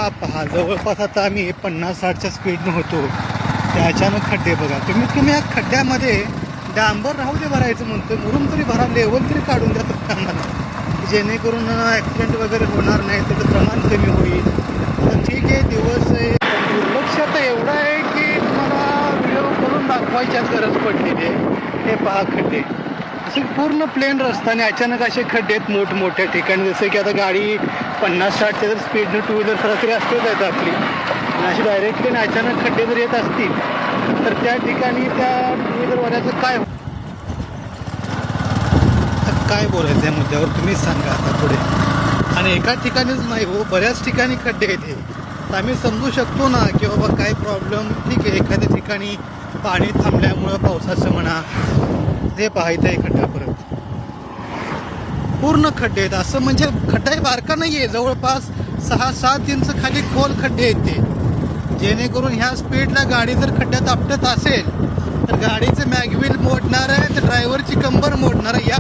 हा पहा, जवळपास आता आम्ही 50-60च्या स्पीडनं होतो. ते अचानक खड्डे बघा. तुम्ही या खड्ड्यामध्ये डांबर राहू दे भरायचं म्हणतोय, मुरुम तरी भरा, लेवल तरी काढून द्या फक्त आम्हाला, जेणेकरून ॲक्सिडेंट वगैरे होणार नाही, त्याचं प्रमाण कमी होईल. तर ठीक आहे, दिवस आहे. दुर्लक्ष तर एवढं आहे की तुम्हाला व्हिडिओ करून दाखवायच्याच गरज पडलेली आहे. हे पहा खड्डे, असे पूर्ण प्लेन रस्त्याने अचानक असे खड्डे आहेत मोठमोठ्या ठिकाणी. जसं की आता गाडी 50-60च्या जर स्पीडनं टू व्हीलर सरासरी असतेच आहेत आपली, आणि अशी डायरेक्टली अचानक खड्डे जर येत असतील तर त्या ठिकाणी त्या टू व्हीलरवाल्याचं काय बोलायचं या मुद्द्यावर तुम्हीच सांगा आता पुढे. आणि एका ठिकाणीच नाही हो, बऱ्याच ठिकाणी खड्डे आहेत हे. तर आम्ही समजू शकतो ना की बाबा काय प्रॉब्लेम. ठीक आहे, एखाद्या ठिकाणी पाणी थांबल्यामुळं पावसाचं म्हणा. हे पाहायचं आहे खड्डा परत पूर्ण खड्डे आहेत. असं म्हणजे खड्डा बारका नाही आहे, जवळपास 6-7 इंच खाली खोल खड्डे आहेत ते, जेणेकरून ह्या स्पीडला गाडी जर खड्ड्यात आपटत असेल तर गाडीचं मॅगव्हील मोडणार आहे, तर ड्रायव्हरची कंबर मोडणार आहे. या